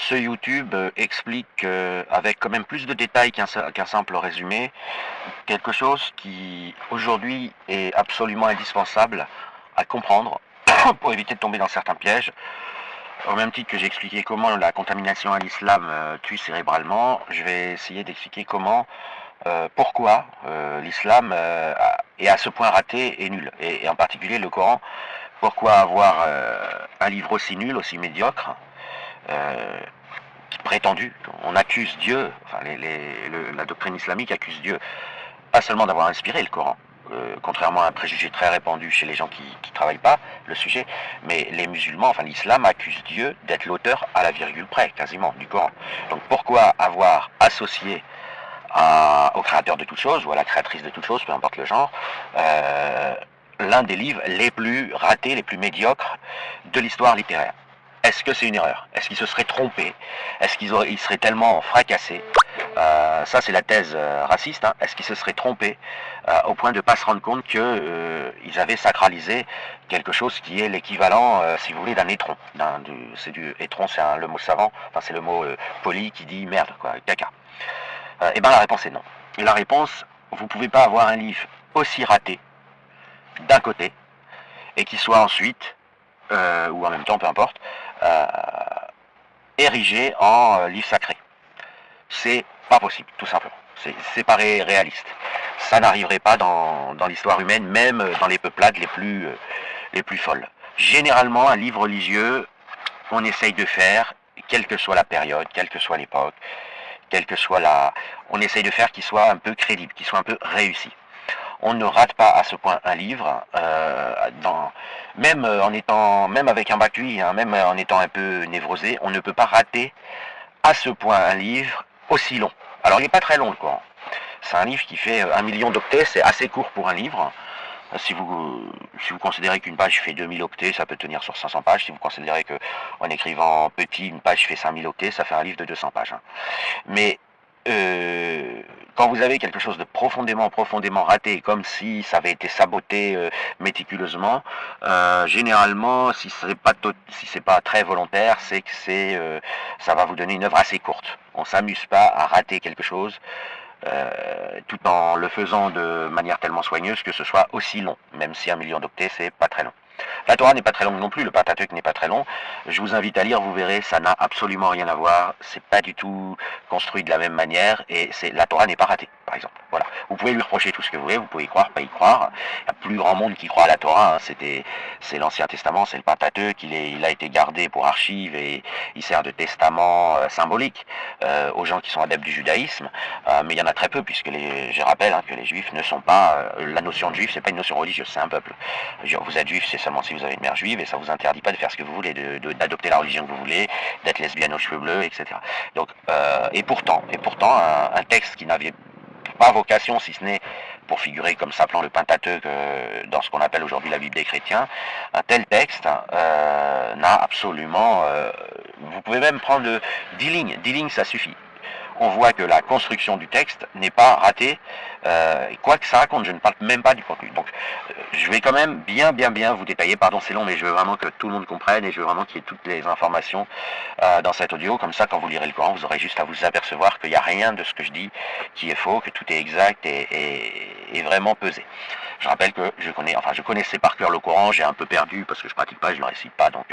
ce YouTube explique avec quand même plus de détails qu'un simple résumé, quelque chose qui aujourd'hui est absolument indispensable à comprendre pour éviter de tomber dans certains pièges. Au même titre que j'ai expliqué comment la contamination à l'islam tue cérébralement, je vais essayer d'expliquer pourquoi l'islam est à ce point raté et nul, et en particulier le Coran. Pourquoi avoir un livre aussi nul, aussi médiocre, euh, prétendu, on accuse Dieu, enfin la doctrine islamique accuse Dieu, pas seulement d'avoir inspiré le Coran, contrairement à un préjugé très répandu chez les gens qui ne travaillent pas le sujet, mais les musulmans, enfin l'islam accuse Dieu d'être l'auteur à la virgule près, quasiment, du Coran. Donc pourquoi avoir associé au créateur de toutes choses, ou à la créatrice de toutes choses, peu importe le genre, l'un des livres les plus ratés, les plus médiocres de l'histoire littéraire? Est-ce que c'est une erreur? Est-ce qu'ils se seraient trompés? Est-ce qu'ils seraient tellement fracassés? Ça, c'est la thèse raciste. Hein. Est-ce qu'ils se seraient trompés au point de ne pas se rendre compte qu'ils avaient sacralisé quelque chose qui est l'équivalent, si vous voulez, d'un étron. Étron, c'est le mot savant, enfin c'est le mot poli qui dit merde, quoi, caca. Eh bien, la réponse est non. Et la réponse, vous ne pouvez pas avoir un livre aussi raté d'un côté et qui soit ensuite, ou en même temps, peu importe, érigé en livre sacré. C'est pas possible, tout simplement. C'est pas réaliste. Ça n'arriverait pas dans l'histoire humaine, même dans les peuplades les plus folles. Généralement, un livre religieux, on essaye de faire, quelle que soit la période, quelle que soit l'époque, quelle que soit on essaye de faire qu'il soit un peu crédible, qu'il soit un peu réussi. On ne rate pas à ce point un livre, même avec un bac UI, hein, même en étant un peu névrosé, on ne peut pas rater à ce point un livre aussi long. Alors il n'est pas très long le Coran. C'est un livre qui fait 1 million d'octets, c'est assez court pour un livre. Si vous considérez qu'une page fait 2000 octets, ça peut tenir sur 500 pages. Si vous considérez qu'en écrivant petit, une page fait 5000 octets, ça fait un livre de 200 pages. Hein. Mais quand vous avez quelque chose de profondément raté, comme si ça avait été saboté méticuleusement, généralement, si c'est pas très volontaire, c'est que ça va vous donner une œuvre assez courte. On s'amuse pas à rater quelque chose, tout en le faisant de manière tellement soigneuse que ce soit aussi long, même si 1 million d'octets, c'est pas très long. La Torah n'est pas très longue non plus, le Pentateuque n'est pas très long. Je vous invite à lire, vous verrez, ça n'a absolument rien à voir. C'est pas du tout construit de la même manière et la Torah n'est pas ratée, par exemple. Voilà. Vous pouvez lui reprocher tout ce que vous voulez, vous pouvez y croire, pas y croire. Il y a plus grand monde qui croit à la Torah. Hein. C'est l'Ancien Testament, c'est le Pentateuque. Il a été gardé pour archives et il sert de testament symbolique aux gens qui sont adeptes du judaïsme. Mais il y en a très peu puisque je rappelle que les Juifs ne sont pas. La notion de Juif, c'est pas une notion religieuse, c'est un peuple. Vous êtes Juif, c'est seulement si vous avez une mère juive et ça vous interdit pas de faire ce que vous voulez, d'adopter la religion que vous voulez, d'être lesbienne aux cheveux bleus, etc. Donc, et pourtant, un texte qui n'avait pas vocation, si ce n'est pour figurer comme s'appelant le Pentateuque dans ce qu'on appelle aujourd'hui la Bible des chrétiens, un tel texte n'a absolument... vous pouvez même prendre 10 lignes, ça suffit. On voit que la construction du texte n'est pas ratée, quoi que ça raconte, je ne parle même pas du contenu. Donc je vais quand même bien vous détailler, pardon c'est long, mais je veux vraiment que tout le monde comprenne et je veux vraiment qu'il y ait toutes les informations dans cet audio, comme ça quand vous lirez le Coran, vous aurez juste à vous apercevoir qu'il n'y a rien de ce que je dis qui est faux, que tout est exact et vraiment pesé. Je rappelle que je connaissais par cœur le Coran, j'ai un peu perdu parce que je pratique pas, je le récite pas, donc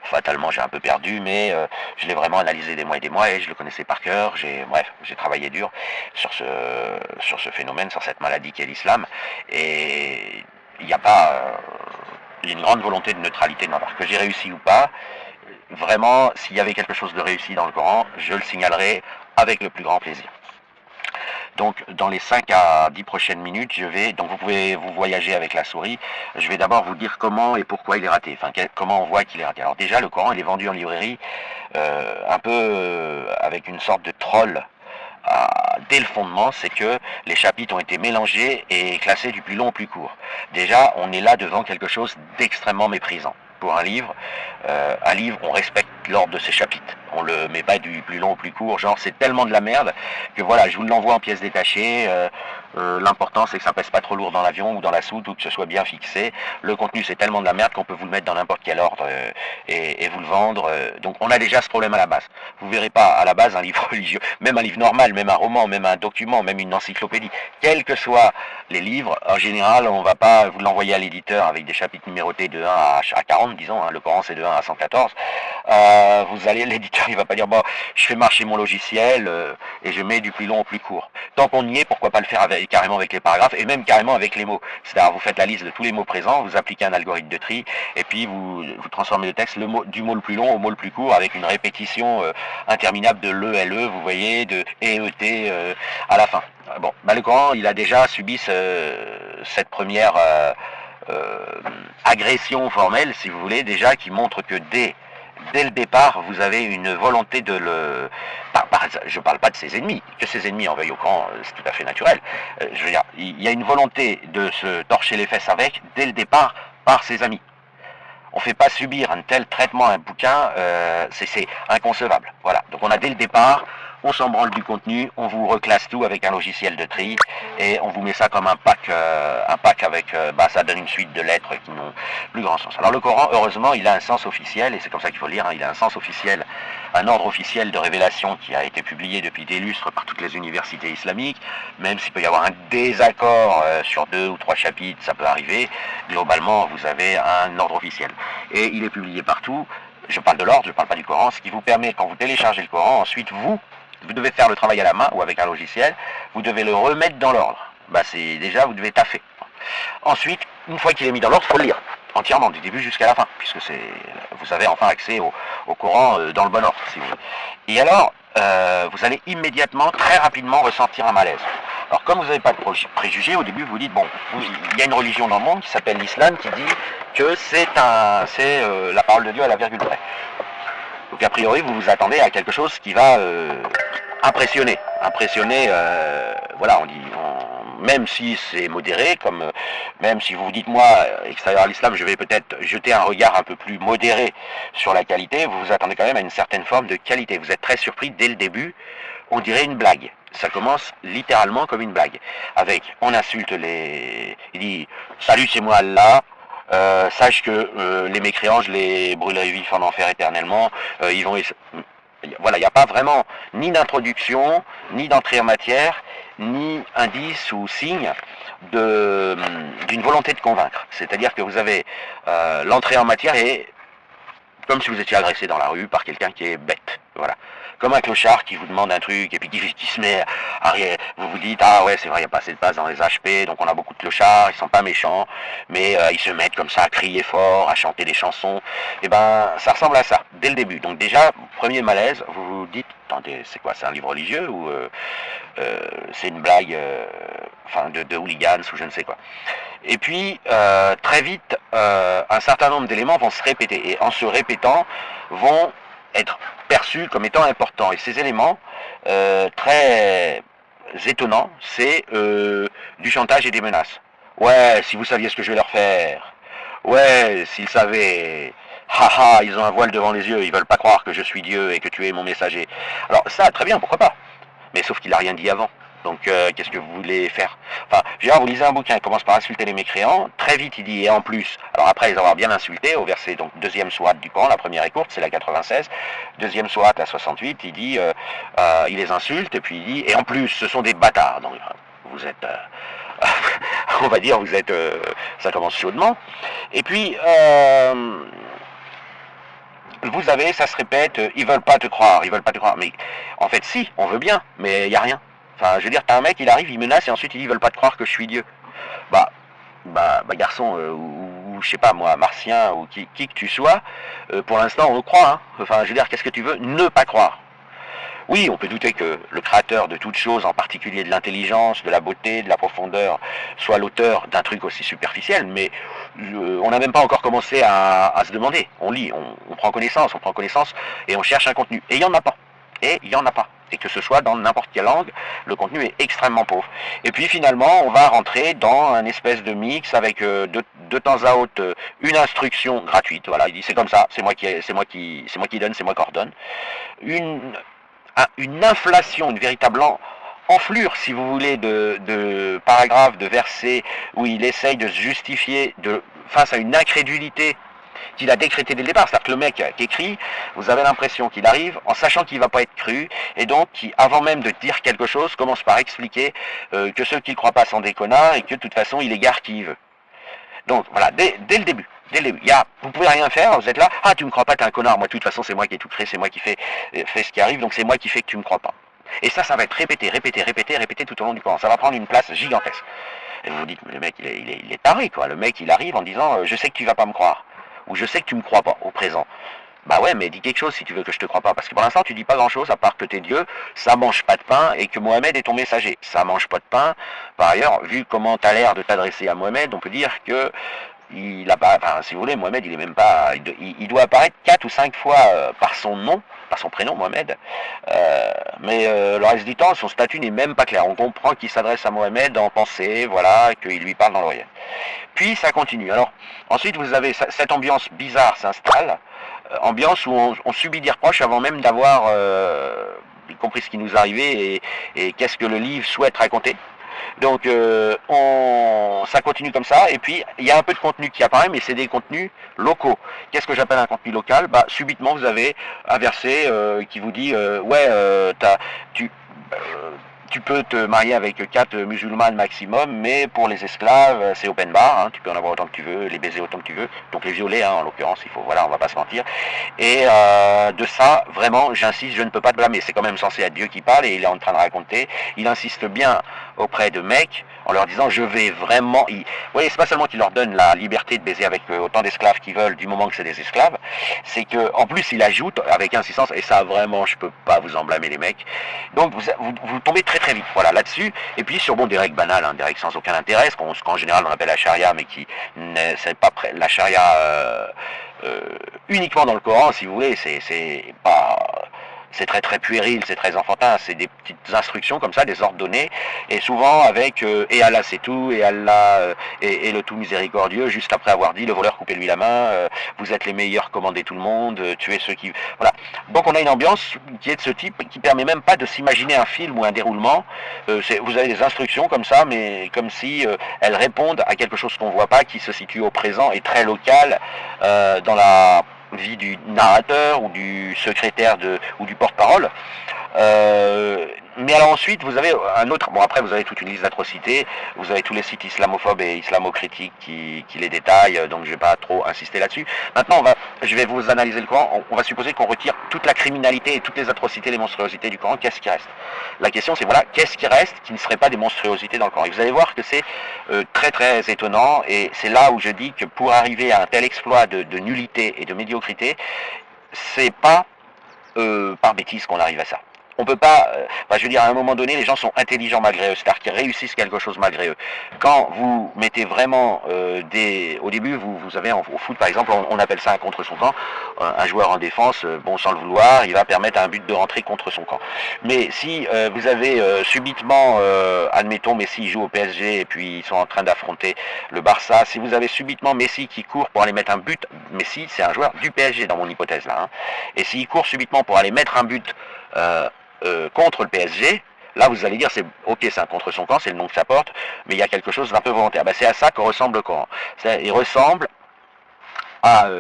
fatalement j'ai un peu perdu, mais je l'ai vraiment analysé des mois et je le connaissais par cœur. J'ai travaillé dur sur ce phénomène, sur cette maladie qu'est l'islam, et il y a une grande volonté de neutralité de ma part. Que j'ai réussi ou pas, vraiment, s'il y avait quelque chose de réussi dans le Coran, je le signalerai avec le plus grand plaisir. Donc dans les 5 à 10 prochaines minutes, donc vous pouvez vous voyager avec la souris, je vais d'abord vous dire comment et pourquoi il est raté, enfin comment on voit qu'il est raté. Alors déjà le Coran il est vendu en librairie un peu avec une sorte de troll. Dès le fondement, c'est que les chapitres ont été mélangés et classés du plus long au plus court. Déjà, on est là devant quelque chose d'extrêmement méprisant. Pour un livre, on respecte l'ordre de ses chapitres. On le met pas du plus long au plus court, genre c'est tellement de la merde que voilà, je vous l'envoie en pièces détachées. L'important c'est que ça pèse pas trop lourd dans l'avion ou dans la soute ou que ce soit bien fixé. Le contenu c'est tellement de la merde qu'on peut vous le mettre dans n'importe quel ordre et vous le vendre. Donc on a déjà ce problème à la base. Vous verrez pas à la base un livre religieux, même un livre normal, même un roman, même un document, même une encyclopédie, quels que soient les livres, en général on va pas vous l'envoyer à l'éditeur avec des chapitres numérotés de 1 à 40, disons, hein, le Coran c'est de 1 à 114. Vous allez, l'éditeur il va pas dire bon, je fais marcher mon logiciel et je mets du plus long au plus court. Tant qu'on y est, pourquoi pas le faire carrément avec les paragraphes et même carrément avec les mots. C'est-à-dire vous faites la liste de tous les mots présents, vous appliquez un algorithme de tri et puis vous transformez le texte du mot le plus long au mot le plus court avec une répétition interminable de le, vous voyez, de et à la fin. Bon, le Coran il a déjà subi cette première agression formelle, si vous voulez, déjà qui montre que dès le départ, vous avez une volonté de le... je ne parle pas de ses ennemis, que ses ennemis en veuillent au Coran, c'est tout à fait naturel. Je veux dire, il y a une volonté de se torcher les fesses avec, dès le départ, par ses amis. On ne fait pas subir un tel traitement à un bouquin, c'est inconcevable. Voilà, donc on a dès le départ, on s'en branle du contenu, on vous reclasse tout avec un logiciel de tri, et on vous met ça comme un pack avec, ça donne une suite de lettres qui n'ont plus grand sens. Alors le Coran, heureusement, il a un sens officiel, et c'est comme ça qu'il faut le lire, hein, il a un sens officiel, un ordre officiel de révélation qui a été publié depuis des lustres par toutes les universités islamiques, même s'il peut y avoir un désaccord sur 2 ou 3 chapitres, ça peut arriver, globalement vous avez un ordre officiel. Et il est publié partout, je parle de l'ordre, je ne parle pas du Coran, ce qui vous permet, quand vous téléchargez le Coran, ensuite vous devez faire le travail à la main ou avec un logiciel, vous devez le remettre dans l'ordre. C'est déjà, vous devez taffer. Ensuite, une fois qu'il est mis dans l'ordre, il faut le lire entièrement, du début jusqu'à la fin, puisque vous avez enfin accès au Coran dans le bon ordre, si vous voulez. Et alors, vous allez immédiatement, très rapidement, ressentir un malaise. Alors, comme vous n'avez pas de préjugés, au début, vous dites, bon, il y a une religion dans le monde qui s'appelle l'islam, qui dit que c'est la parole de Dieu à la virgule près. Donc, a priori, vous vous attendez à quelque chose qui va impressionner. Voilà, on dit, même si c'est modéré, même si vous vous dites, moi, extérieur à l'islam, je vais peut-être jeter un regard un peu plus modéré sur la qualité, vous vous attendez quand même à une certaine forme de qualité. Vous êtes très surpris dès le début, on dirait une blague. Ça commence littéralement comme une blague. On insulte il dit, salut, c'est moi Allah. Sache que les mécréants, je les brûlerai vifs en enfer éternellement. Voilà, il n'y a pas vraiment ni d'introduction, ni d'entrée en matière, ni indice ou signe d'une volonté de convaincre. C'est-à-dire que vous avez l'entrée en matière et comme si vous étiez agressé dans la rue par quelqu'un qui est bête. Voilà. Comme un clochard qui vous demande un truc et puis qui se met à rire. Vous vous dites, ah ouais, c'est vrai, il n'y a pas assez de place dans les HP, donc on a beaucoup de clochards, ils sont pas méchants, mais ils se mettent comme ça à crier fort, à chanter des chansons. Et ça ressemble à ça, dès le début. Donc déjà, premier malaise, vous vous dites, attendez, c'est quoi, c'est un livre religieux ou c'est une blague de hooligans ou je ne sais quoi. Et puis, très vite, un certain nombre d'éléments vont se répéter. Et en se répétant, vont être perçus comme étant importants. Et ces éléments, très étonnants, c'est du chantage et des menaces. Ouais, si vous saviez ce que je vais leur faire. Ouais, s'ils savaient. Haha, ils ont un voile devant les yeux, ils veulent pas croire que je suis Dieu et que tu es mon messager. Alors ça, très bien, pourquoi pas. Mais sauf qu'il a rien dit avant. Donc qu'est-ce que vous voulez faire? Enfin, vous lisez un bouquin, il commence par insulter les mécréants, très vite il dit, et en plus, alors après les avoir bien insultés, au verset, donc deuxième sourate du Coran, la première est courte, c'est la 96, deuxième sourate, la 68, il dit, il les insulte, et puis il dit, et en plus, ce sont des bâtards. Donc vous êtes, on va dire, ça commence chaudement. Et puis, vous avez, ça se répète, ils veulent pas te croire, mais en fait si, on veut bien, mais il n'y a rien. Enfin, je veux dire, t'as un mec, il arrive, il menace, et ensuite il dit, ils veulent pas te croire que je suis Dieu. Garçon, ou je sais pas moi, martien, ou qui que tu sois, pour l'instant on le croit, hein. Enfin, je veux dire, qu'est-ce que tu veux? Ne pas croire. Oui, on peut douter que le créateur de toute chose, en particulier de l'intelligence, de la beauté, de la profondeur, soit l'auteur d'un truc aussi superficiel, mais on n'a même pas encore commencé à se demander. On lit, on prend connaissance, et on cherche un contenu. Et il n'y en a pas. Et que ce soit dans n'importe quelle langue, le contenu est extrêmement pauvre. Et puis finalement, on va rentrer dans un espèce de mix avec de temps à autre une instruction gratuite. Voilà, il dit c'est comme ça, c'est moi qui donne, c'est moi qui ordonne. Une inflation, une véritable enflure, si vous voulez, de paragraphes, de versets, où il essaye de se justifier face à une incrédulité qu'il a décrété dès le départ. C'est-à-dire que le mec qui écrit, vous avez l'impression qu'il arrive en sachant qu'il ne va pas être cru, et donc qui, avant même de dire quelque chose, commence par expliquer que ceux qui ne croient pas sont des connards, et que de toute façon il égare qui il veut. Donc voilà, dès le début. Vous pouvez rien faire, vous êtes là, ah tu me crois pas, t'es un connard, moi de toute façon c'est moi qui ai tout créé, c'est moi qui fais ce qui arrive, donc c'est moi qui fais que tu me crois pas. Et ça va être répété tout au long du Coran. Ça va prendre une place gigantesque. Et vous vous dites, mais le mec il est taré quoi. Le mec il arrive en disant, je sais que tu vas pas me croire, ou je sais que tu me crois pas au présent. Bah ouais, mais dis quelque chose si tu veux que je te croie pas, parce que pour l'instant tu dis pas grand chose à part que t'es Dieu, ça mange pas de pain et que Mohamed est ton messager. Ça mange pas de pain. Par ailleurs, vu comment t'as l'air de t'adresser à Mohamed, on peut dire que il a pas, enfin, si vous voulez, Mohamed, il est même pas, il doit apparaître 4 ou 5 fois par son nom, par son prénom, Mohamed, mais le reste du temps, son statut n'est même pas clair. On comprend qu'il s'adresse à Mohamed en pensée, voilà, qu'il lui parle dans l'oreille. Puis ça continue. Alors, ensuite, vous avez cette ambiance bizarre s'installe, ambiance où on subit des reproches avant même d'avoir compris ce qui nous arrivait et qu'est-ce que le livre souhaite raconter. Donc ça continue comme ça, et puis il y a un peu de contenu qui apparaît, mais c'est des contenus locaux. Qu'est-ce que j'appelle un contenu local? Bah subitement vous avez un verset qui vous dit tu peux te marier avec 4 musulmanes maximum, mais pour les esclaves, c'est open bar, hein, tu peux en avoir autant que tu veux, les baiser autant que tu veux, donc les violer, hein, en l'occurrence, il faut, voilà, on va pas se mentir. Et de ça, vraiment, j'insiste, je ne peux pas te blâmer, c'est quand même censé être Dieu qui parle, et il est en train de raconter, il insiste bien auprès de mecs, en leur disant, je vais vraiment... Vous voyez, c'est pas seulement qu'il leur donne la liberté de baiser avec autant d'esclaves qu'ils veulent, du moment que c'est des esclaves, c'est que en plus, il ajoute, avec insistance, et ça, vraiment, je peux pas vous en blâmer, les mecs, donc vous tombez très vite, voilà, là-dessus, et puis sur des règles banales, hein, des règles sans aucun intérêt, ce qu'en général on appelle la charia, mais qui c'est pas la charia uniquement dans le Coran, si vous voulez, c'est pas... C'est très puéril, c'est très enfantin, c'est des petites instructions comme ça, des ordres donnés, et souvent avec et Allah c'est tout, et Allah est le tout miséricordieux, juste après avoir dit le voleur coupez-lui la main, vous êtes les meilleurs, commandez tout le monde, tuez ceux qui... Voilà. Donc on a une ambiance qui est de ce type, qui permet même pas de s'imaginer un film ou un déroulement, vous avez des instructions comme ça, mais comme si elles répondent à quelque chose qu'on voit pas, qui se situe au présent et très local dans la vie du narrateur ou du secrétaire ou du porte-parole. Mais alors ensuite, vous avez un autre... Bon, après, vous avez toute une liste d'atrocités. Vous avez tous les sites islamophobes et islamo-critiques qui les détaillent, donc je ne vais pas trop insister là-dessus. Maintenant, je vais vous analyser le Coran. On va supposer qu'on retire toute la criminalité et toutes les atrocités, les monstruosités du Coran. Qu'est-ce qui reste? La question, c'est voilà, qu'est-ce qui reste qui ne serait pas des monstruosités dans le Coran? Et vous allez voir que c'est très étonnant, et c'est là où je dis que pour arriver à un tel exploit de nullité et de médiocrité, c'est pas par bêtise qu'on arrive à ça. On peut pas, je veux dire, à un moment donné, les gens sont intelligents malgré eux, c'est-à-dire qu'ils réussissent quelque chose malgré eux. Quand vous mettez vraiment au début, vous avez au foot par exemple, on appelle ça un contre son camp. Un joueur en défense, sans le vouloir, il va permettre à un but de rentrer contre son camp. Mais si vous avez subitement, admettons Messi joue au PSG et puis ils sont en train d'affronter le Barça, si vous avez subitement Messi qui court pour aller mettre un but, Messi c'est un joueur du PSG dans mon hypothèse là, hein, et s'il court subitement pour aller mettre un but contre le PSG, là vous allez dire c'est ok, c'est un contre son camp, c'est le nom que ça porte, mais il y a quelque chose d'un peu volontaire. C'est à ça que ressemble le Coran. Il ressemble à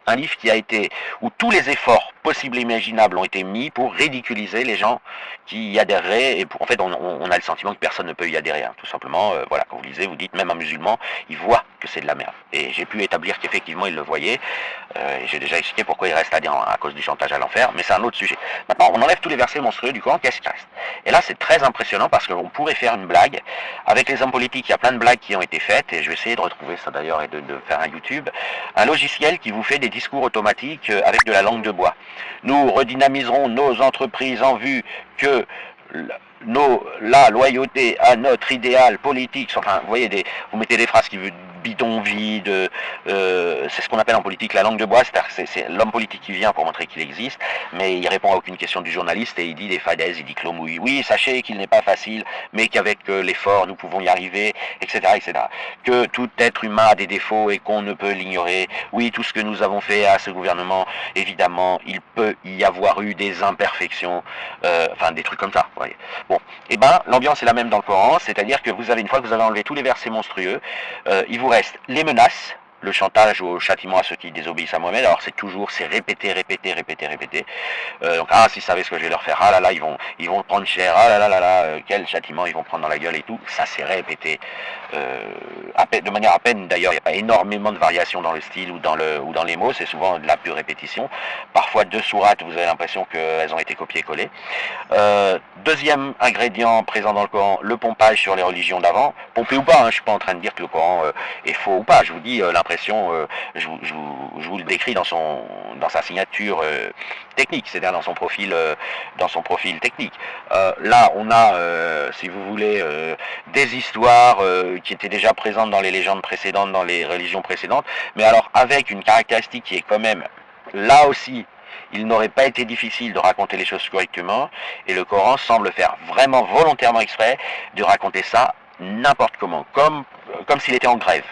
un livre qui a été, où tous les efforts possibles et imaginables ont été mis pour ridiculiser les gens qui y adhéreraient, et en fait on a le sentiment que personne ne peut y adhérer, hein, tout simplement. Voilà, quand vous lisez, vous dites même un musulman, il voit que c'est de la merde. Et j'ai pu établir qu'effectivement il le voyait, et j'ai déjà expliqué pourquoi il reste adhérent à cause du chantage à l'enfer, mais c'est un autre sujet. Maintenant, on enlève tous les versets monstrueux du Coran, qu'est-ce qui reste? Et là c'est très impressionnant parce qu'on pourrait faire une blague, avec les hommes politiques, il y a plein de blagues qui ont été faites, et je vais essayer de retrouver ça d'ailleurs et de faire un YouTube, un logiciel qui vous fait des discours automatiques avec de la langue de bois. Nous redynamiserons nos entreprises en vue que la loyauté à notre idéal politique, enfin, vous voyez, vous mettez des phrases qui bidonville, c'est ce qu'on appelle en politique la langue de bois, c'est l'homme politique qui vient pour montrer qu'il existe, mais il répond à aucune question du journaliste et il dit des fadaises, il dit que l'eau mouille. Oui, sachez qu'il n'est pas facile, mais qu'avec l'effort, nous pouvons y arriver, etc., etc. Que tout être humain a des défauts et qu'on ne peut l'ignorer. Oui, tout ce que nous avons fait à ce gouvernement, évidemment, il peut y avoir eu des imperfections, enfin des trucs comme ça. Voyez. Bon, et ben l'ambiance est la même dans le Coran, c'est-à-dire que vous avez, une fois que vous avez enlevé tous les versets monstrueux, il vous reste les menaces, le chantage au châtiment à ceux qui désobéissent à Mohamed. Alors c'est répété, répété, répété, répété. Donc s'ils savaient ce que je vais leur faire, ah là là, ils vont prendre cher, ah là là là là, quel châtiment ils vont prendre dans la gueule et tout. Ça c'est répété, de manière à peine. D'ailleurs, il n'y a pas énormément de variations dans le style ou dans les mots. C'est souvent de la pure répétition. Parfois deux sourates, vous avez l'impression qu'elles ont été copiées-collées. Deuxième ingrédient présent dans le Coran, le pompage sur les religions d'avant. Pompé ou pas, hein, je suis pas en train de dire que le Coran est faux ou pas. Je vous dis l'impression, je vous le décris dans sa signature technique, c'est-à-dire dans son profil technique. Là, on a, si vous voulez, des histoires qui étaient déjà présentes dans les légendes précédentes, dans les religions précédentes, mais alors avec une caractéristique qui est quand même, là aussi, il n'aurait pas été difficile de raconter les choses correctement, et le Coran semble faire vraiment volontairement exprès de raconter ça n'importe comment, comme s'il était en grève.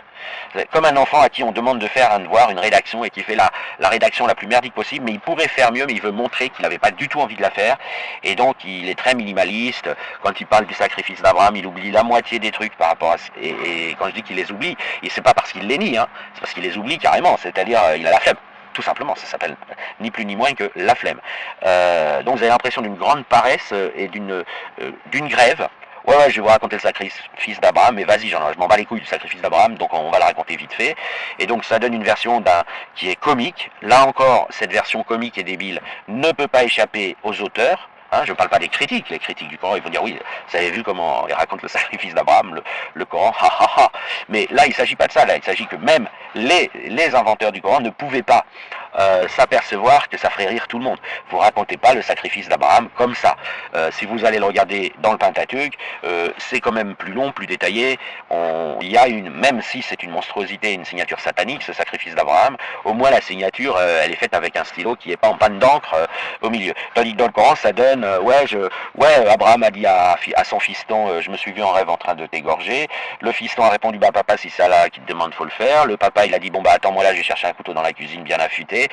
Comme un enfant à qui on demande de faire un devoir, une rédaction, et qui fait la rédaction la plus merdique possible, mais il pourrait faire mieux, mais il veut montrer qu'il n'avait pas du tout envie de la faire, et donc il est très minimaliste. Quand il parle du sacrifice d'Abraham, il oublie la moitié des trucs par rapport à... Et quand je dis qu'il les oublie, c'est pas parce qu'il les nie, hein, c'est parce qu'il les oublie carrément, c'est-à-dire il a la flemme. Tout simplement, ça s'appelle ni plus ni moins que la flemme. Donc vous avez l'impression d'une grande paresse et d'une grève. Ouais, je vais vous raconter le sacrifice d'Abraham, mais vas-y, je m'en bats les couilles du sacrifice d'Abraham, donc on va le raconter vite fait. Et donc ça donne une version qui est comique. Là encore, cette version comique et débile ne peut pas échapper aux auteurs. Hein, je ne parle pas des critiques. Les critiques du Coran, ils vont dire oui, vous avez vu comment il raconte le sacrifice d'Abraham, le Coran, ha ha ha. Mais là, il ne s'agit pas de ça. Là, il s'agit que même les inventeurs du Coran ne pouvaient pas s'apercevoir que ça ferait rire tout le monde. Vous racontez pas le sacrifice d'Abraham comme ça. Si vous allez le regarder dans le Pentateuque, c'est quand même plus long, plus détaillé. Il y a même si c'est une monstruosité, une signature satanique, ce sacrifice d'Abraham, au moins la signature, elle est faite avec un stylo qui n'est pas en panne d'encre au milieu. Tandis que dans le Coran, ça donne, Abraham a dit à son fiston, je me suis vu en rêve en train de t'égorger. Le fiston a répondu, bah papa, si c'est là qui te demande, faut le faire. Le papa, il a dit, bon bah attends-moi là, je vais chercher un couteau dans la cuisine bien affûté.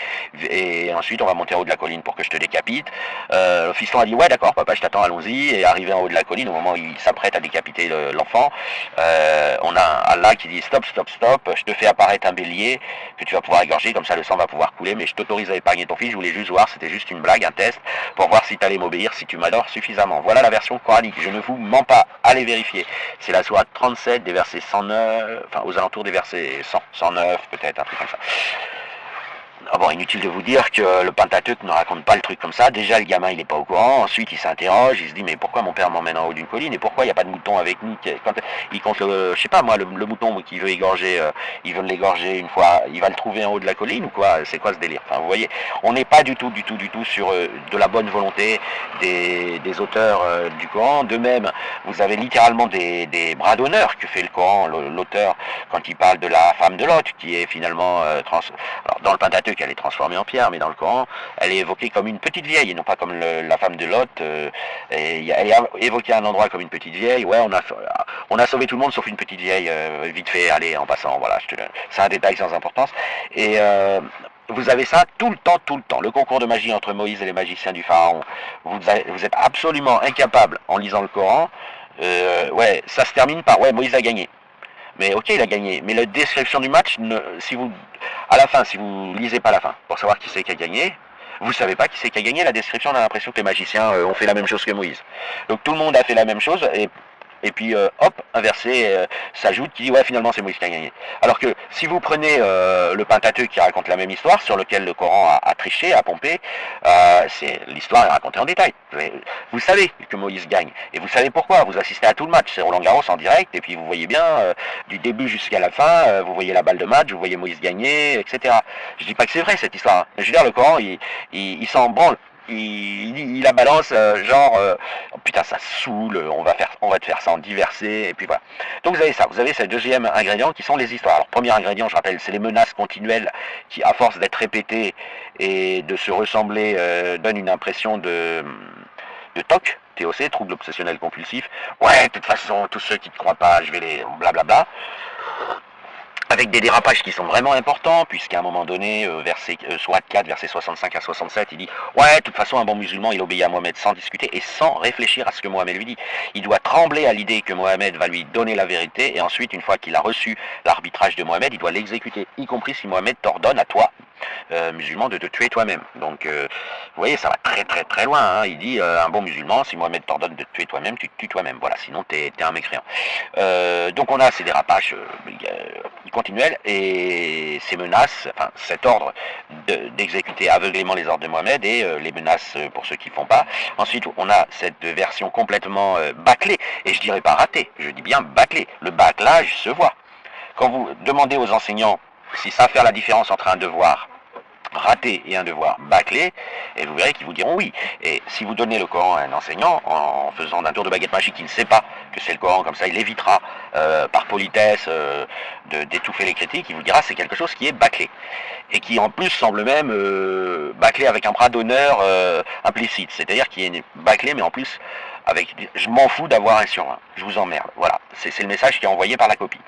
Et ensuite on va monter en haut de la colline pour que je te décapite. Le fiston a dit ouais d'accord papa, je t'attends, allons-y. Et arrivé en haut de la colline, au moment où il s'apprête à décapiter l'enfant, on a Allah qui dit stop, je te fais apparaître un bélier que tu vas pouvoir égorger, comme ça le sang va pouvoir couler, mais je t'autorise à épargner ton fils. Je voulais juste voir, c'était juste une blague, un test, pour voir si tu allais m'obéir, si tu m'adores suffisamment. Voilà la version coranique, je ne vous mens pas, allez vérifier. C'est la sourate 37 des versets 109, enfin aux alentours des versets 109 peut-être, un truc comme ça. Ah bon, inutile de vous dire que le Pentateuque ne raconte pas le truc comme ça. Déjà, le gamin, il n'est pas au courant. Ensuite, il s'interroge. Il se dit, mais pourquoi mon père m'emmène en haut d'une colline? Et pourquoi il n'y a pas de mouton avec nous? Quand il compte, je sais pas moi, le mouton qui veut égorger, il veut l'égorger une fois, il va le trouver en haut de la colline ou quoi? C'est quoi ce délire? Enfin, vous voyez, on n'est pas du tout sur de la bonne volonté des auteurs du Coran. De même, vous avez littéralement des bras d'honneur que fait le Coran, l'auteur, quand il parle de la femme de Lot, qui est finalement alors, dans le Pentateuque, elle est transformée en pierre, mais dans le Coran, elle est évoquée comme une petite vieille, et non pas comme la femme de Lot. Elle est évoquée à un endroit comme une petite vieille. Ouais, on a sauvé tout le monde sauf une petite vieille, vite fait, allez, en passant, voilà. C'est un détail sans importance. Et vous avez ça tout le temps. Le concours de magie entre Moïse et les magiciens du Pharaon. Vous êtes absolument incapable, en lisant le Coran, ouais, ça se termine par, ouais, Moïse a gagné. Mais ok, il a gagné. Mais la description du match, à la fin, si vous lisez pas la fin, pour savoir qui c'est qui a gagné, vous savez pas qui c'est qui a gagné. La description, on a l'impression que les magiciens ont fait la même chose que Moïse. Donc tout le monde a fait la même chose, et puis hop, un verset s'ajoute qui dit ouais, finalement c'est Moïse qui a gagné. Alors que si vous prenez le Pentateuque qui raconte la même histoire, sur lequel le Coran a triché, a pompé, l'histoire est racontée en détail. Vous savez que Moïse gagne, et vous savez pourquoi. Vous assistez à tout le match, c'est Roland Garros en direct, et puis vous voyez bien du début jusqu'à la fin, vous voyez la balle de match, vous voyez Moïse gagner, etc. Je dis pas que c'est vrai cette histoire, hein. Je veux dire, le Coran il s'en branle il la balance genre oh, putain ça saoule, on va te faire ça en diversé et puis voilà. Donc vous avez ça, vous avez ce deuxième ingrédient qui sont les histoires. Alors premier ingrédient, je rappelle, c'est les menaces continuelles qui à force d'être répétées et de se ressembler donnent une impression de TOC, trouble obsessionnel compulsif. Ouais, de toute façon, tous ceux qui ne te croient pas, je vais les blablabla. Avec des dérapages qui sont vraiment importants, puisqu'à un moment donné, verset, Sourate 4, verset 65 à 67, il dit « Ouais, de toute façon, un bon musulman, il obéit à Mohamed sans discuter et sans réfléchir à ce que Mohamed lui dit. Il doit trembler à l'idée que Mohamed va lui donner la vérité, et ensuite, une fois qu'il a reçu l'arbitrage de Mohamed, il doit l'exécuter, y compris si Mohamed t'ordonne à toi, musulman, de te tuer toi-même. » Donc, vous voyez, ça va très très très loin. Hein. Il dit un bon musulman, si Mohamed t'ordonne de te tuer toi-même, tu te tues toi-même. Voilà, sinon t'es un mécréant. Donc on a ces dérapages continuels et ces menaces, enfin cet ordre d'exécuter aveuglément les ordres de Mohamed et les menaces pour ceux qui ne font pas. Ensuite, on a cette version complètement bâclée, et je dirais pas ratée, je dis bien bâclée. Le bâclage se voit. Quand vous demandez aux enseignants s'ils savent faire la différence entre un devoir raté et un devoir bâclé, et vous verrez qu'ils vous diront oui. Et si vous donnez le Coran à un enseignant, en faisant d'un tour de baguette magique, il ne sait pas que c'est le Coran, comme ça il évitera par politesse d'étouffer les critiques, il vous dira c'est quelque chose qui est bâclé. Et qui en plus semble même bâclé avec un bras d'honneur implicite, c'est-à-dire qui est bâclé mais en plus avec je m'en fous d'avoir un sur 20, je vous emmerde. Voilà, c'est le message qui est envoyé par la copie.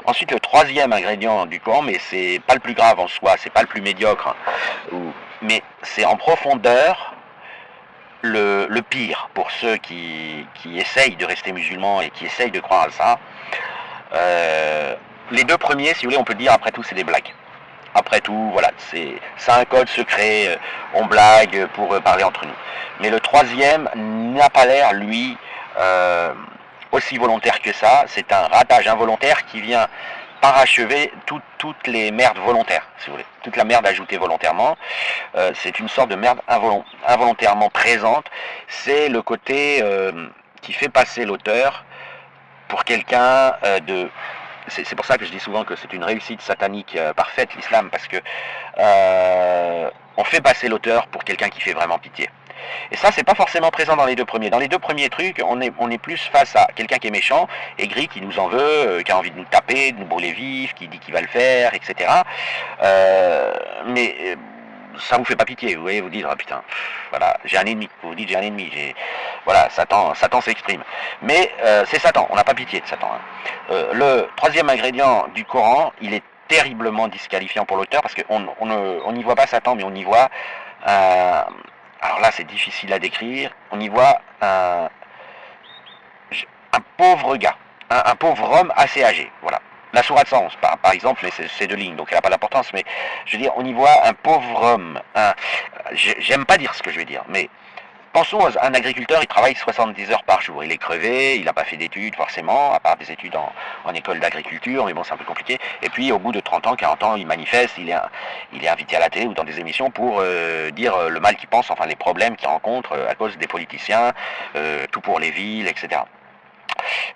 Ensuite, le troisième ingrédient du Coran, mais c'est pas le plus grave en soi, c'est pas le plus médiocre, mais c'est en profondeur le pire pour ceux qui essayent de rester musulmans et qui essayent de croire à ça. Les deux premiers, si vous voulez, on peut dire après tout, c'est des blagues. Après tout, voilà, c'est un code secret, on blague pour parler entre nous. Mais le troisième n'a pas l'air, lui, aussi volontaire que ça. C'est un ratage involontaire qui vient parachever toutes les merdes volontaires, si vous voulez. Toute la merde ajoutée volontairement. C'est une sorte de merde involontairement présente. C'est le côté qui fait passer l'auteur pour quelqu'un de... C'est pour ça que je dis souvent que c'est une réussite satanique parfaite, l'islam, parce que on fait passer l'auteur pour quelqu'un qui fait vraiment pitié. Et ça, c'est pas forcément présent dans les deux premiers. Dans les deux premiers trucs, on est plus face à quelqu'un qui est méchant, aigri, qui nous en veut, qui a envie de nous taper, de nous brûler vifs, qui dit qu'il va le faire, etc. Mais ça vous fait pas pitié, vous voyez, vous dites, ah putain, voilà, j'ai un ennemi, vous vous dites, j'ai un ennemi, voilà, Satan s'exprime. Mais c'est Satan, on n'a pas pitié de Satan. Hein. Le troisième ingrédient du Coran, il est terriblement disqualifiant pour l'auteur, parce qu'on n'y voit pas Satan, mais on y voit, alors là c'est difficile à décrire, on y voit un pauvre gars, un pauvre homme assez âgé, voilà. La sourate 111, par exemple, mais c'est deux lignes, donc elle n'a pas d'importance, mais je veux dire, on y voit un pauvre homme, j'aime pas dire ce que je vais dire, mais pensons à un agriculteur, il travaille 70 heures par jour, il est crevé, il n'a pas fait d'études forcément, à part des études en école d'agriculture, mais bon c'est un peu compliqué, et puis au bout de 30 ans, 40 ans, il manifeste, il est invité à la télé ou dans des émissions pour dire le mal qu'il pense, enfin les problèmes qu'il rencontre à cause des politiciens, tout pour les villes, etc.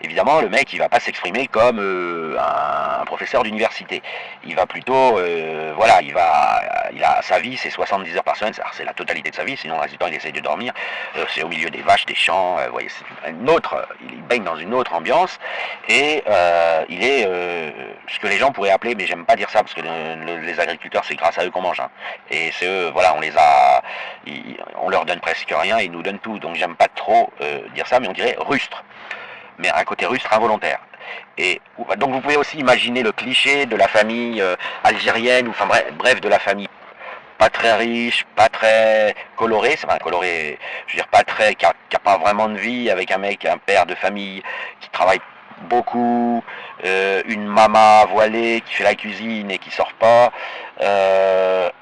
Évidemment, le mec, il va pas s'exprimer comme un professeur d'université. Il va plutôt, voilà, il a sa vie, c'est 70 heures par semaine, c'est la totalité de sa vie, sinon le reste du temps, il essaye de dormir. C'est au milieu des vaches, des champs, vous voyez, c'est une autre, il baigne dans une autre ambiance, et il est ce que les gens pourraient appeler, mais j'aime pas dire ça, parce que les agriculteurs, c'est grâce à eux qu'on mange. Hein. Et c'est eux, voilà, on leur donne presque rien, et ils nous donnent tout, donc j'aime pas trop dire ça, mais on dirait rustre. Mais un côté rustre involontaire. Et donc vous pouvez aussi imaginer le cliché de la famille algérienne, ou enfin bref, de la famille pas très riche, pas très colorée, c'est pas coloré, je veux dire pas très, qui a pas vraiment de vie, avec un père de famille qui travaille beaucoup, une maman voilée qui fait la cuisine et qui sort pas,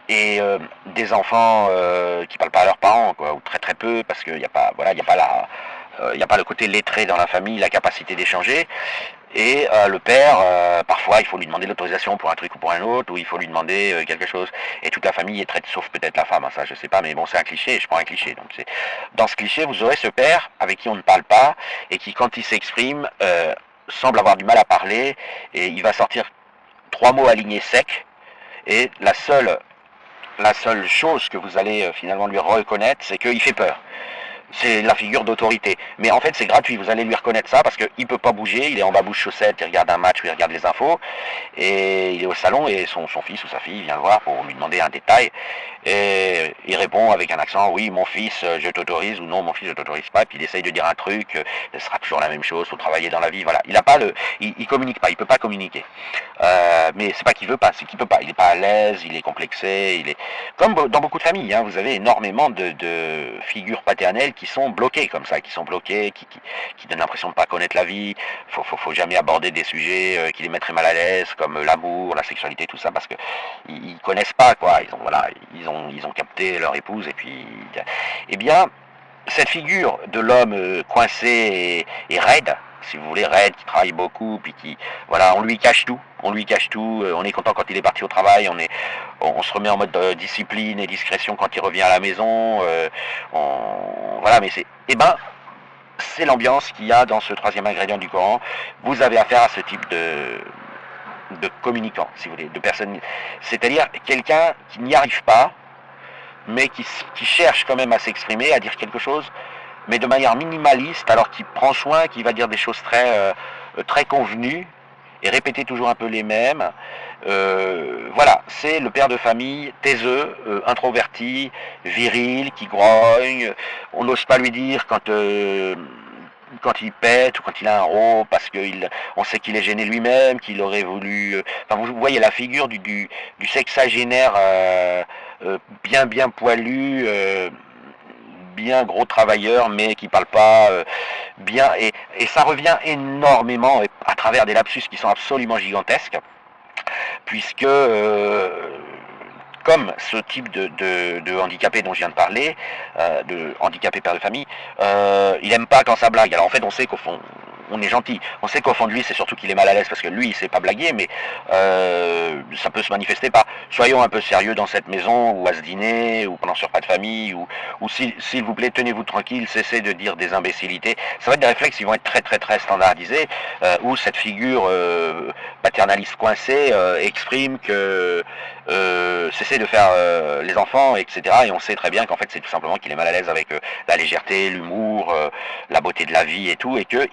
et des enfants qui parlent pas à leurs parents, quoi, ou très très peu, parce qu'il n'y a pas, voilà, il n'y a pas il n'y a pas le côté lettré dans la famille, la capacité d'échanger. Et le père, parfois, il faut lui demander l'autorisation pour un truc ou pour un autre, ou il faut lui demander quelque chose. Et toute la famille est traite, sauf peut-être la femme, hein, ça je sais pas, mais bon, c'est un cliché, je prends un cliché. Donc dans ce cliché, vous aurez ce père avec qui on ne parle pas, et qui, quand il s'exprime, semble avoir du mal à parler, et il va sortir 3 mots alignés secs, et la seule la seule chose que vous allez finalement lui reconnaître, c'est qu'il fait peur. C'est la figure d'autorité. Mais en fait, c'est gratuit. Vous allez lui reconnaître ça parce qu'il ne peut pas bouger. Il est en babouche chaussette, il regarde un match, il regarde les infos. Et il est au salon et son fils ou sa fille vient le voir pour lui demander un détail. Et il répond avec un accent, oui, mon fils, je t'autorise, ou non, mon fils, je t'autorise pas. Puis il essaye de dire un truc, ce sera toujours la même chose, faut travailler dans la vie. Voilà. Il a pas il communique pas, il peut pas communiquer. Mais c'est pas qu'il veut pas, c'est qu'il peut pas. Il est pas à l'aise, il est complexé, il est comme dans beaucoup de familles. Hein, vous avez énormément de figures paternelles qui sont bloquées comme ça, qui sont bloquées, qui donnent l'impression de pas connaître la vie. Faut jamais aborder des sujets qui les mettraient mal à l'aise, comme l'amour, la sexualité, tout ça, parce que ils connaissent pas quoi. Ils ont capté leur épouse et puis, eh bien, cette figure de l'homme coincé et raide, si vous voulez, raide, qui travaille beaucoup, puis qui, voilà, on lui cache tout, on est content quand il est parti au travail, on se remet en mode discipline et discrétion quand il revient à la maison, voilà, mais c'est l'ambiance qu'il y a dans ce troisième ingrédient du Coran. Vous avez affaire à ce type de communicant, si vous voulez, de personnes, c'est-à-dire quelqu'un qui n'y arrive pas, mais qui cherche quand même à s'exprimer, à dire quelque chose, mais de manière minimaliste, alors qu'il prend soin, qu'il va dire des choses très convenues, et répéter toujours un peu les mêmes. Voilà, c'est le père de famille taiseux, introverti, viril, qui grogne. On n'ose pas lui dire quand il pète ou quand il a un rot, parce on sait qu'il est gêné lui-même, qu'il aurait voulu... Enfin, vous voyez la figure du sexagénaire bien poilu, bien gros travailleur, mais qui parle pas bien. Et ça revient énormément à travers des lapsus qui sont absolument gigantesques, puisque... comme ce type de handicapé dont je viens de parler, de handicapé père de famille, il aime pas quand ça blague. Alors en fait, on sait qu'au fond, on est gentil. On sait qu'au fond de lui, c'est surtout qu'il est mal à l'aise parce que lui, il sait pas blaguer, mais ça peut se manifester par soyons un peu sérieux dans cette maison, ou à ce dîner, ou pendant ce repas de famille, ou s'il vous plaît, tenez-vous tranquille, cessez de dire des imbécilités. Ça va être des réflexes qui vont être très standardisés, où cette figure paternaliste coincée exprime que cessez de faire les enfants, etc. Et on sait très bien qu'en fait c'est tout simplement qu'il est mal à l'aise avec la légèreté, l'humour, la beauté de la vie et tout, et que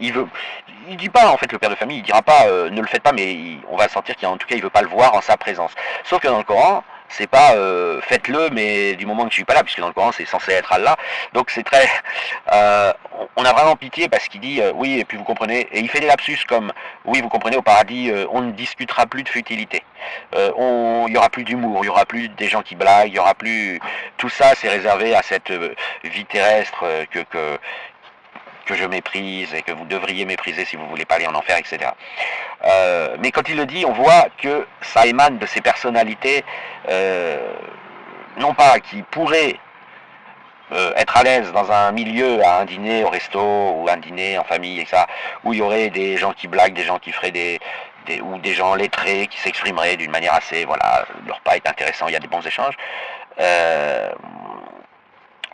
il dit pas en fait le père de famille, il dira pas ne le faites pas, mais on va sentir qu'en tout cas il veut pas le voir en sa présence. Sauf que dans le Coran, c'est pas faites-le, mais du moment que je suis pas là, puisque dans le Coran c'est censé être Allah. Donc c'est très, on a vraiment pitié parce qu'il dit oui, et puis vous comprenez, et il fait des lapsus comme oui, vous comprenez, au paradis on ne discutera plus de futilité, il y aura plus d'humour, il y aura plus des gens qui blaguent, il y aura plus, tout ça c'est réservé à cette vie terrestre que je méprise et que vous devriez mépriser si vous voulez pas aller en enfer, etc. Mais quand il le dit, on voit que ça émane de ces personnalités, non pas qui pourraient être à l'aise dans un milieu, à un dîner au resto, ou un dîner en famille, et ça, où il y aurait des gens qui blaguent, des gens qui feraient ou des gens lettrés qui s'exprimeraient d'une manière assez, voilà, le repas est intéressant, il y a des bons échanges.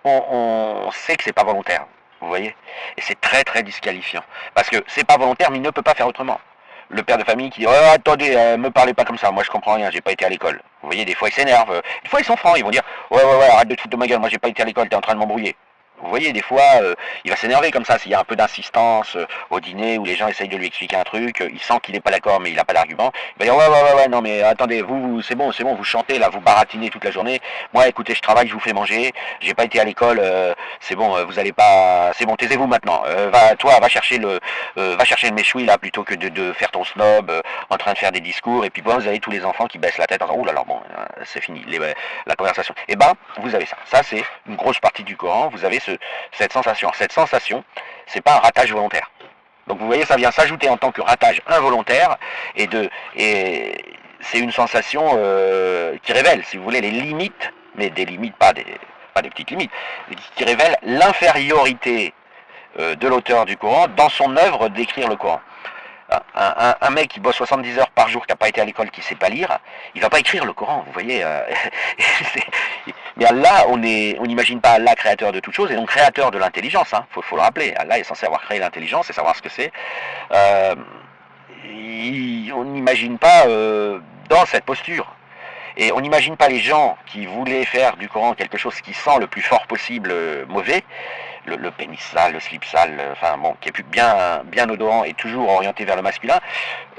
On sait que c'est pas volontaire. Vous voyez? Et c'est très disqualifiant. Parce que c'est pas volontaire, mais il ne peut pas faire autrement. Le père de famille qui dit oh, attendez, me parlez pas comme ça, moi je comprends rien, j'ai pas été à l'école. Vous voyez, des fois ils s'énervent, des fois ils sont francs, ils vont dire ouais, arrête de te foutre de ma gueule, moi j'ai pas été à l'école, t'es en train de m'embrouiller. Vous voyez, des fois, il va s'énerver comme ça, s'il y a un peu d'insistance au dîner où les gens essayent de lui expliquer un truc, il sent qu'il n'est pas d'accord mais il n'a pas d'argument, il va dire ouais, non mais attendez, c'est bon, vous chantez là, vous baratinez toute la journée, moi écoutez, je travaille, je vous fais manger, j'ai pas été à l'école, c'est bon, vous allez pas, c'est bon, taisez-vous maintenant, va chercher le méchoui là, plutôt que de faire ton snob en train de faire des discours, et puis bon, vous avez tous les enfants qui baissent la tête en disant, oh là là, bon, c'est fini, la conversation. Et ben, vous avez ça c'est une grosse partie du Coran, vous avez cette sensation. Cette sensation, c'est pas un ratage volontaire. Donc vous voyez, ça vient s'ajouter en tant que ratage involontaire, et c'est une sensation qui révèle, si vous voulez, les limites, mais des limites, pas des petites limites, qui révèle l'infériorité de l'auteur du Coran dans son œuvre d'écrire le Coran. Un mec qui bosse 70 heures par jour, qui n'a pas été à l'école, qui ne sait pas lire, il va pas écrire le Coran, vous voyez. Mais Allah, on n'imagine pas Allah créateur de toute chose, et donc créateur de l'intelligence, hein, faut le rappeler. Allah est censé avoir créé l'intelligence et savoir ce que c'est. On n'imagine pas dans cette posture. Et on n'imagine pas les gens qui voulaient faire du Coran quelque chose qui sent le plus fort possible mauvais, le pénis sale, le slip sale, enfin bon, qui est plus bien odorant et toujours orienté vers le masculin.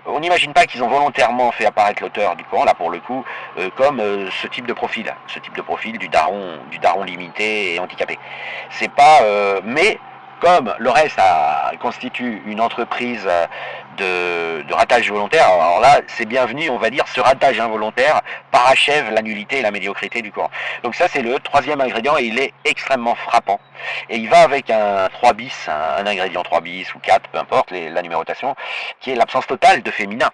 On n'imagine pas qu'ils ont volontairement fait apparaître l'auteur du Coran, là pour le coup, comme ce type de profil du daron limité et handicapé. C'est pas, mais comme le reste constitue une entreprise de ratage volontaire, alors là, c'est bienvenu, on va dire, ce ratage involontaire parachève la nullité et la médiocrité du Coran. Donc ça, c'est le troisième ingrédient et il est extrêmement frappant. Et il va avec un 3 bis, un ingrédient 3 bis ou 4, peu importe la numérotation, qui est l'absence totale de féminin.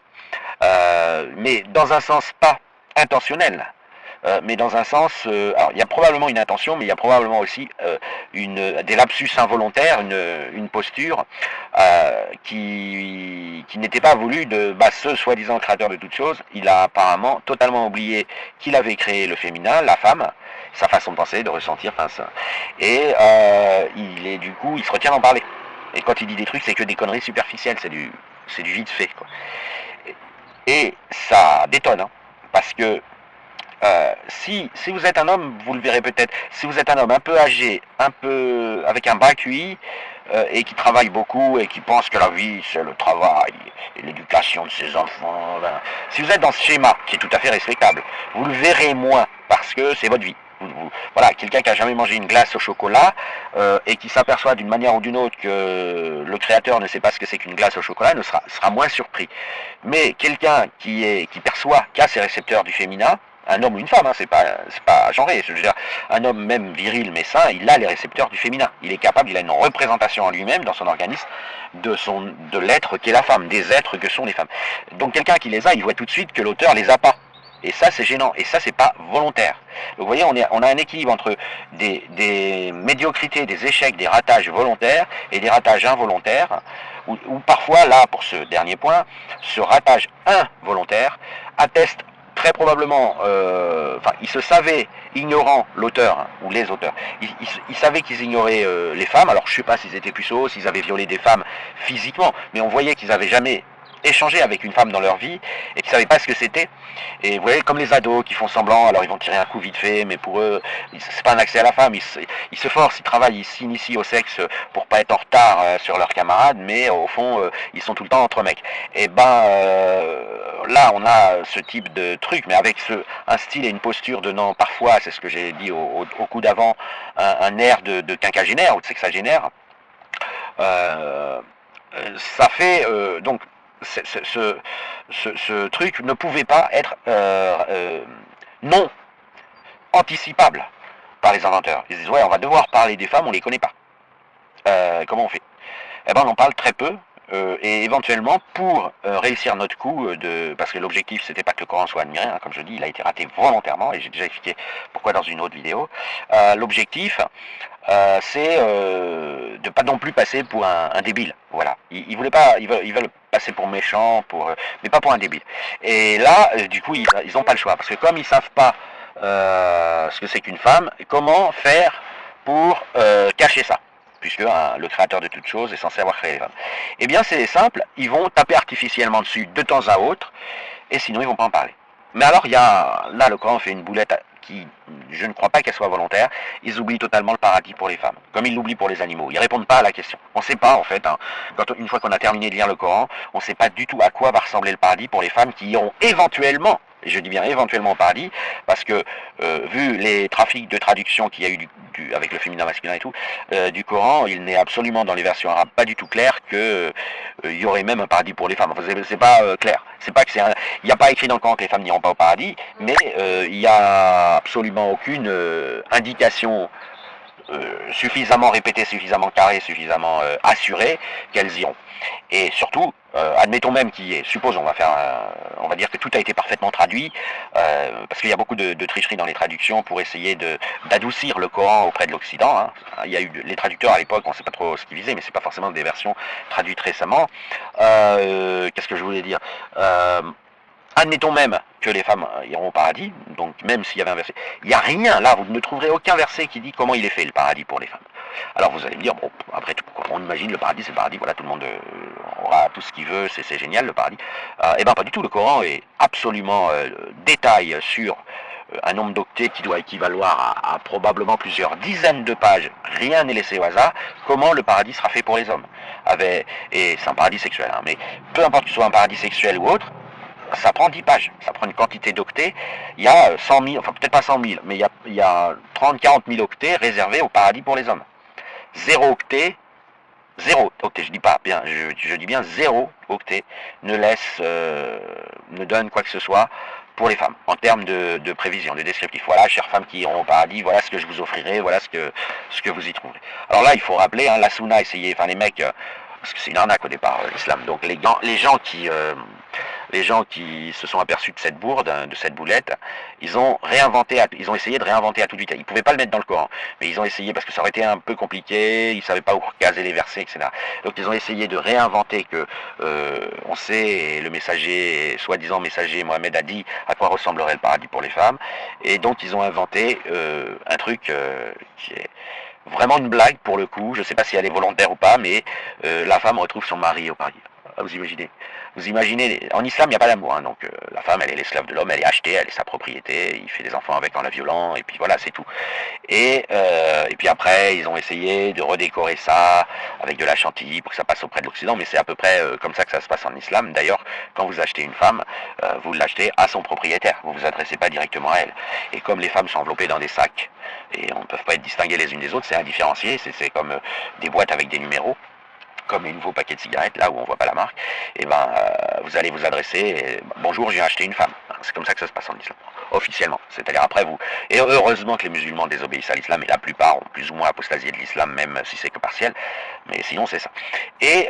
Mais dans un sens pas intentionnel. Mais dans un sens, alors il y a probablement une intention, mais il y a probablement aussi des lapsus involontaires, une posture qui n'était pas voulue de ce soi-disant créateur de toutes choses. Il a apparemment totalement oublié qu'il avait créé le féminin, la femme, sa façon de penser, de ressentir, enfin ça. Et il se retient d'en parler. Et quand il dit des trucs, c'est que des conneries superficielles, c'est du vite fait, quoi. Et ça détonne, hein, parce que si vous êtes un homme, vous le verrez peut-être, si vous êtes un homme un peu âgé, un peu avec un bras cuit, et qui travaille beaucoup et qui pense que la vie c'est le travail et l'éducation de ses enfants, si vous êtes dans ce schéma qui est tout à fait respectable, vous le verrez moins parce que c'est votre vie. Voilà, quelqu'un qui a jamais mangé une glace au chocolat et qui s'aperçoit d'une manière ou d'une autre que le créateur ne sait pas ce que c'est qu'une glace au chocolat sera moins surpris. Mais quelqu'un qui perçoit, qui a ses récepteurs du féminin, un homme ou une femme, hein, c'est pas genré, je veux dire, un homme même viril mais sain, il a les récepteurs du féminin. Il est capable, il a une représentation en lui-même, dans son organisme, de l'être qu'est la femme, des êtres que sont les femmes. Donc quelqu'un qui les a, il voit tout de suite que l'auteur les a pas. Et ça, c'est gênant. Et ça, c'est pas volontaire. Donc, vous voyez, on a un équilibre entre des médiocrités, des échecs, des ratages volontaires et des ratages involontaires, où parfois, là, pour ce dernier point, ce ratage involontaire atteste très probablement, il se savait ignorant l'auteur, hein, ou les auteurs, ils savaient qu'ils ignoraient les femmes. Alors, je sais pas s'ils étaient puceaux, s'ils avaient violé des femmes physiquement, mais on voyait qu'ils avaient jamais échanger avec une femme dans leur vie et qui ne savaient pas ce que c'était. Et vous voyez, comme les ados qui font semblant, alors ils vont tirer un coup vite fait, mais pour eux, c'est pas un accès à la femme, ils se forcent, ils travaillent, ils s'initient au sexe pour pas être en retard sur leurs camarades, mais au fond, ils sont tout le temps entre mecs. Et là, on a ce type de truc, mais avec un style et une posture de non, parfois, c'est ce que j'ai dit au coup d'avant, un air de quinquagénaire ou de sexagénaire. Ça fait donc ce truc ne pouvait pas être non anticipable par les inventeurs. Ils disent ouais, on va devoir parler des femmes, on les connaît pas. Comment on fait? Eh ben on en parle très peu. Et éventuellement, pour réussir notre coup, parce que l'objectif c'était pas que le Coran soit admiré, hein, comme je dis, il a été raté volontairement, et j'ai déjà expliqué pourquoi dans une autre vidéo. L'objectif, c'est de pas non plus passer pour un débile. Voilà. Ils voulaient pas, ils veulent passer pour méchants, mais pas pour un débile. Et là, du coup, ils ont pas le choix, parce que comme ils savent pas ce que c'est qu'une femme, comment faire pour cacher ça? Puisque le créateur de toutes choses est censé avoir créé les femmes. Eh bien c'est simple, ils vont taper artificiellement dessus de temps à autre, et sinon ils vont pas en parler. Mais alors là le Coran fait une boulette qui, je ne crois pas qu'elle soit volontaire, ils oublient totalement le paradis pour les femmes, comme ils l'oublient pour les animaux, ils répondent pas à la question. On ne sait pas en fait, hein, une fois qu'on a terminé de lire le Coran, on ne sait pas du tout à quoi va ressembler le paradis pour les femmes qui iront éventuellement, et je dis bien éventuellement au paradis, parce que vu les trafics de traduction qu'il y a eu avec le féminin masculin et tout, du Coran, il n'est absolument dans les versions arabes pas du tout clair que il y aurait même un paradis pour les femmes. Enfin, c'est pas clair. C'est pas que il n'y a pas écrit dans le Coran que les femmes n'iront pas au paradis, mais il n'y a absolument aucune indication suffisamment répétée, suffisamment carrée, suffisamment assurée qu'elles iront. Et surtout, admettons même qu'il y ait, supposons, on va dire que tout a été parfaitement traduit, parce qu'il y a beaucoup de tricheries dans les traductions pour essayer d'adoucir le Coran auprès de l'Occident. Hein. Il y a eu les traducteurs à l'époque, on ne sait pas trop ce qu'ils visaient, mais c'est pas forcément des versions traduites récemment. Qu'est-ce que je voulais dire? Admettons même que les femmes iront au paradis, donc même s'il y avait un verset, il n'y a rien là, vous ne trouverez aucun verset qui dit comment il est fait le paradis pour les femmes. Alors vous allez me dire, bon, après tout, on imagine le paradis, c'est le paradis, voilà, tout le monde aura tout ce qu'il veut, c'est génial le paradis. Eh bien pas du tout, le Coran est absolument détail sur un nombre d'octets qui doit équivaloir à probablement plusieurs dizaines de pages, rien n'est laissé au hasard, comment le paradis sera fait pour les hommes. Et c'est un paradis sexuel, hein, mais peu importe que ce soit un paradis sexuel ou autre, ça prend 10 pages, ça prend une quantité d'octets, il y a 100 000, enfin peut-être pas 100 000, mais il y a 30-40 000 octets réservés au paradis pour les hommes. Zéro octet, je dis pas bien, je dis bien zéro octet ne ne donne quoi que ce soit pour les femmes, en termes de prévision, de descriptif. Voilà, chères femmes qui iront au paradis, voilà ce que je vous offrirai, voilà ce que vous y trouverez. Alors là, il faut rappeler, hein, la Sunna, enfin les mecs, parce que c'est une arnaque au départ, l'islam. Donc les gens qui se sont aperçus de cette bourde, hein, de cette boulette, ils ont essayé de réinventer à toute vitesse. Ils ne pouvaient pas le mettre dans le Coran, mais ils ont essayé parce que ça aurait été un peu compliqué, ils ne savaient pas où caser les versets, etc. Donc ils ont essayé de réinventer que on sait, le messager, soi-disant messager Mohammed a dit à quoi ressemblerait le paradis pour les femmes, et donc ils ont inventé un truc qui est vraiment une blague pour le coup, je ne sais pas si elle est volontaire ou pas, mais la femme retrouve son mari au paradis. Vous imaginez, en islam il n'y a pas d'amour, hein, donc la femme elle est l'esclave de l'homme, elle est achetée, elle est sa propriété, il fait des enfants avec en la violant, et puis voilà, c'est tout. Et puis après ils ont essayé de redécorer ça avec de la chantilly pour que ça passe auprès de l'Occident, mais c'est à peu près comme ça que ça se passe en islam. D'ailleurs, quand vous achetez une femme, vous l'achetez à son propriétaire, vous ne vous adressez pas directement à elle. Et comme les femmes sont enveloppées dans des sacs, et on ne peut pas être distinguées les unes des autres, c'est indifférencié, c'est comme des boîtes avec des numéros, comme les nouveaux paquets de cigarettes, là où on voit pas la marque, et vous allez vous adresser, bonjour, j'ai acheté une femme. C'est comme ça que ça se passe en islam, officiellement. C'est-à-dire après vous. Et heureusement que les musulmans désobéissent à l'islam, et la plupart ont plus ou moins apostasié de l'islam, même si c'est que partiel, mais sinon c'est ça. Et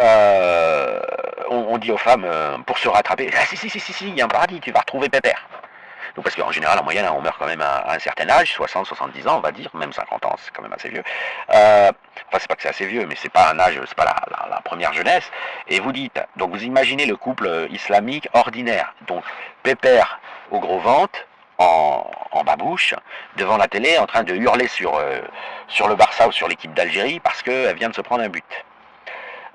on dit aux femmes, pour se rattraper, ah si, il y a un paradis, tu vas retrouver Pépère. Donc parce qu'en général, en moyenne, on meurt quand même à un certain âge, 60, 70 ans, on va dire, même 50 ans, c'est quand même assez vieux. Enfin, c'est pas que c'est assez vieux, mais c'est pas un âge, c'est pas la première jeunesse. Et vous dites, donc vous imaginez le couple islamique ordinaire, donc pépère au gros ventre, en babouche, devant la télé, en train de hurler sur le Barça ou sur l'équipe d'Algérie, parce qu'elle vient de se prendre un but.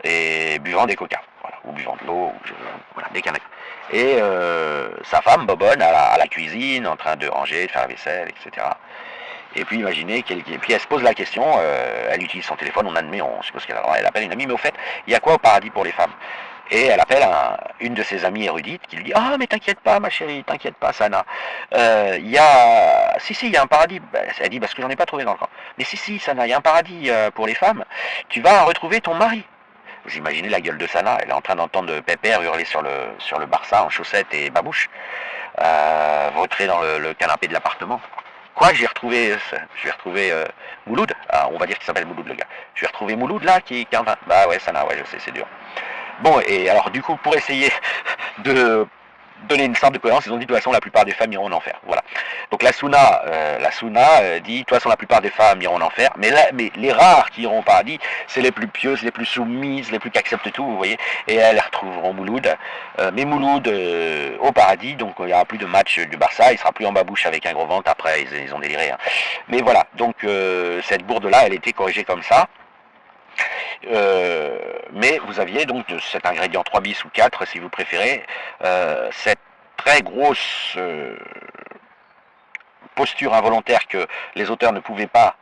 Et buvant des coca, voilà, ou buvant de l'eau, voilà, des canettes. Et sa femme bobonne à la cuisine, en train de ranger, de faire la vaisselle, etc. Et puis imaginez puis elle se pose la question, elle utilise son téléphone, on admet, on suppose qu'elle appelle une amie, mais au fait, il y a quoi au paradis pour les femmes? Et elle appelle une de ses amies érudites qui lui dit, ah mais t'inquiète pas ma chérie, t'inquiète pas Sana, il y a, si il y a un paradis. Elle dit parce que j'en ai pas trouvé dans le camp. Mais si Sana, il y a un paradis pour les femmes, tu vas retrouver ton mari. Vous imaginez la gueule de Sana, elle est en train d'entendre Pépère hurler sur le Barça en chaussettes et babouche, vautrer dans le canapé de l'appartement. Quoi, j'ai retrouvé Mouloud, on va dire qu'il s'appelle Mouloud le gars. Je vais retrouver Mouloud là qui est en train. Bah ouais, Sana, ouais, je sais, c'est dur. Bon, et alors du coup, pour essayer de donner une sorte de cohérence, ils ont dit de toute façon la plupart des femmes iront en enfer. Voilà. Donc la Sunna dit de toute façon la plupart des femmes iront en enfer, mais les rares qui iront au paradis, c'est les plus pieuses, les plus soumises, les plus qui acceptent tout, vous voyez, et elles retrouveront Mouloud. Mais Mouloud au paradis, donc il n'y aura plus de match du Barça, il sera plus en babouche avec un gros ventre, après ils ont déliré. Hein. Mais voilà, donc cette bourde-là, elle était corrigée comme ça. Mais vous aviez donc de cet ingrédient 3 bis ou 4 si vous préférez, cette très grosse posture involontaire que les auteurs ne pouvaient pas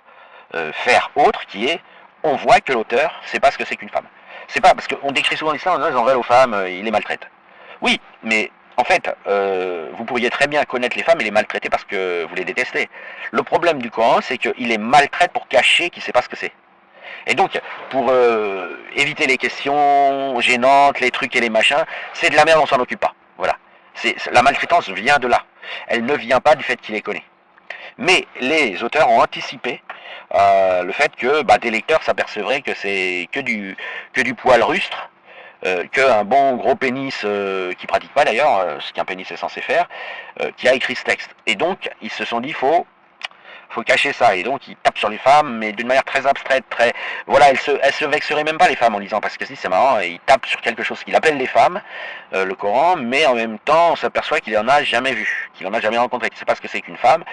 faire autre, qui est, on voit que l'auteur sait pas ce que c'est qu'une femme. C'est pas, parce qu'on décrit souvent l'islam, ils en veulent aux femmes, ils les maltraitent. Oui, mais en fait, vous pourriez très bien connaître les femmes et les maltraiter parce que vous les détestez. Le problème du Coran, c'est qu'il les maltraite pour cacher qu'il ne sait pas ce que c'est. Et donc, pour éviter les questions gênantes, les trucs et les machins, c'est de la merde, on s'en occupe pas. Voilà. La maltraitance vient de là. Elle ne vient pas du fait qu'il les connaît. Mais les auteurs ont anticipé le fait que des lecteurs s'apercevraient que c'est que du poil rustre, qu'un bon gros pénis qui pratique pas d'ailleurs, ce qu'un pénis est censé faire, qui a écrit ce texte. Et donc, ils se sont dit, faut cacher ça, et donc ils tapent sur les femmes, mais d'une manière très abstraite, très... Voilà, elles se vexeraient même pas les femmes en lisant, parce que si c'est marrant, ils tapent sur quelque chose qu'il appelle les femmes, le Coran, mais en même temps on s'aperçoit qu'il en a jamais vu, qu'il en a jamais rencontré, qu'il ne sait pas ce que c'est qu'une femme,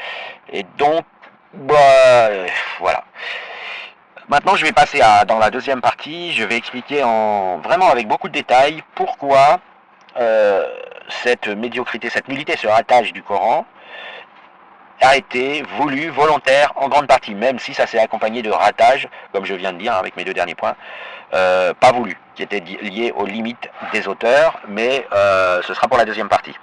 et donc, voilà. Maintenant, je vais passer dans la deuxième partie, je vais expliquer vraiment avec beaucoup de détails pourquoi cette médiocrité, cette nullité, ce ratage du Coran a été voulu, volontaire, en grande partie, même si ça s'est accompagné de ratage, comme je viens de dire avec mes deux derniers points, pas voulu, qui étaient liés aux limites des auteurs, mais ce sera pour la deuxième partie.